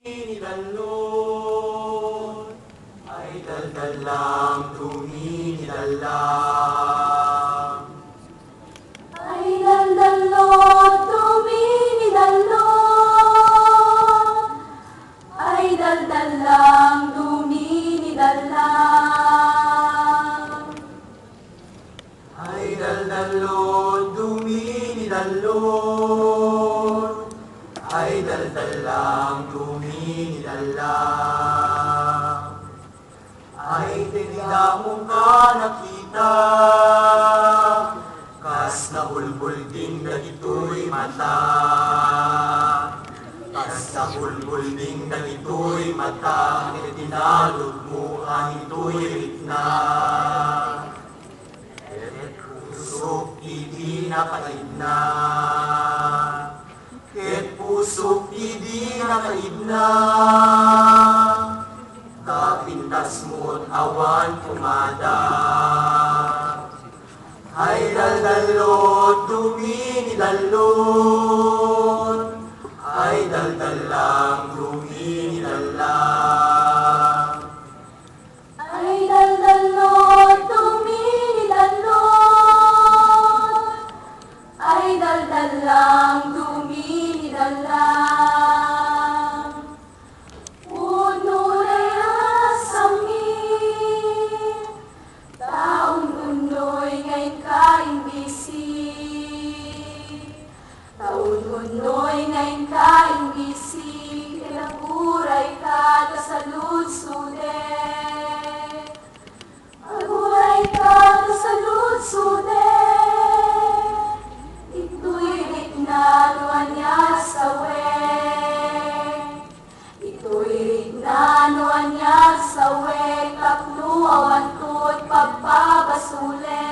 Inidalon ay daldalang duminidalang. Ay daldalon, duminidalon. Ay daldalang duminidalang. Ay daldalon duminidanon. Ay daldalang duminidalang. Ay tinida mo ka nakita, kas nahulbul din na ito'y mata. Kas nahulbul din na ito'y mata, tinalog mo ang ito'y ritna. Pusok idi nakaidna, ket pusok idi nakaidna. Kapintas mo't awan kumada. Ay daldalot duminidalot, ay daldalang duminidalang. Ay daldalon, duminidalon. Ay daldalang duminidalang. Puno na yasamin, taong undoy ngayon kaimbisi. Taon undoy ngayon kaimbisi, kinaburay ka sa lutsude. Aguray ka sa lutsude, ito'y ritnanuan niya sa we. Ito'y ritnanuan niya sa we, kakluawan ko't pagpapasule.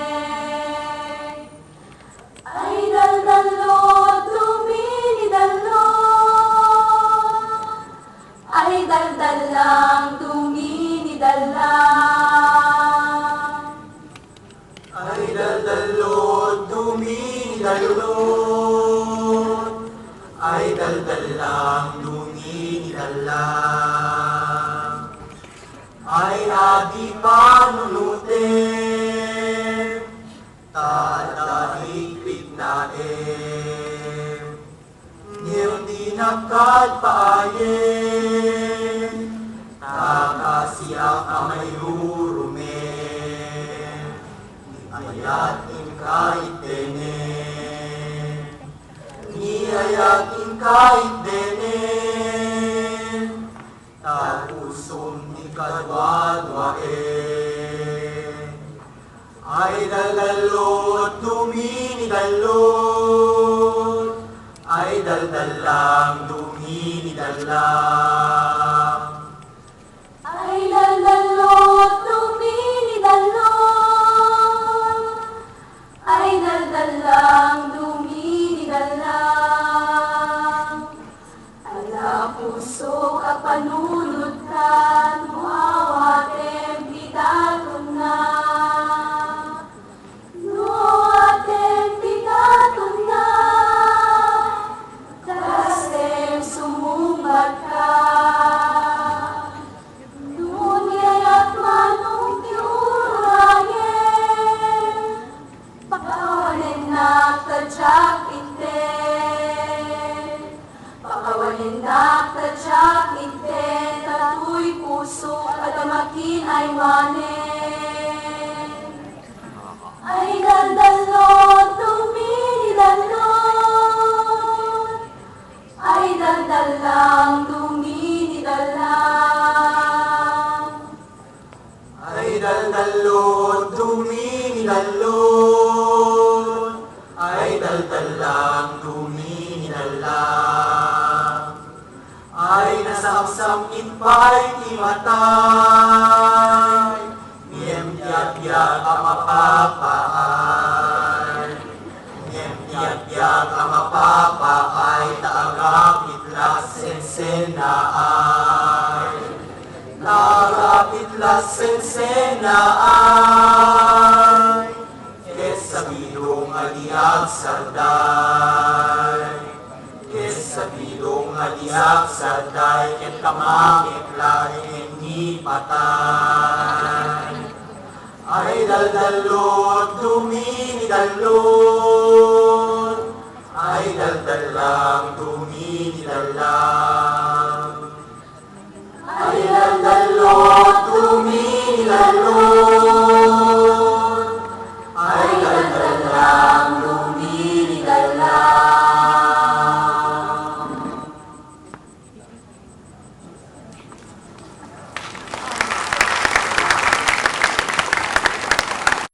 Ay daldalot, duminidalot. Ay daldalang duminidalang. Ay daldalot duminidanon, ay daldalang duminidalang. Ay adi panunutin, tatahigpit na ngayon di nagkadpaayin, takasiyak amay rurumen, ayatin kahit denen, ayatin kahit denen, tapusom ni kadwadwaen. Ay daldalot duminidalot, ay daldalang duminidalang. Ay daldalot, duminidalot. Ay daldalang duminidalang. Ala puso ka panunod ka, nuawatem bidaton na. Nuawatem bidaton na. Dasem sumumbat ka. Dunya'y at manong tiurayen, pakawanin na tadyak iten. Pakawanin na tadyak iten, tatu'y puso adamakin ay manen. Ay daldalot, duminidanon, ay daldalang duminidalang. Ay daldalot duminidanon, ay daldalang duminidalang. Ay nasamsamit pa'y timatay, niyem-tiyag-tiyag ang mapapaay. Niyem-tiyag-tiyag ang mapapaay, taagapitlas sensenaay. Taagapitlas sensenaay, kesabidong aliag sarday. Kesabidong aliag yak saday ket kamakit lain ni patay. Ay daldalot, dumini dalot. Ay daldalang, dumini dalang.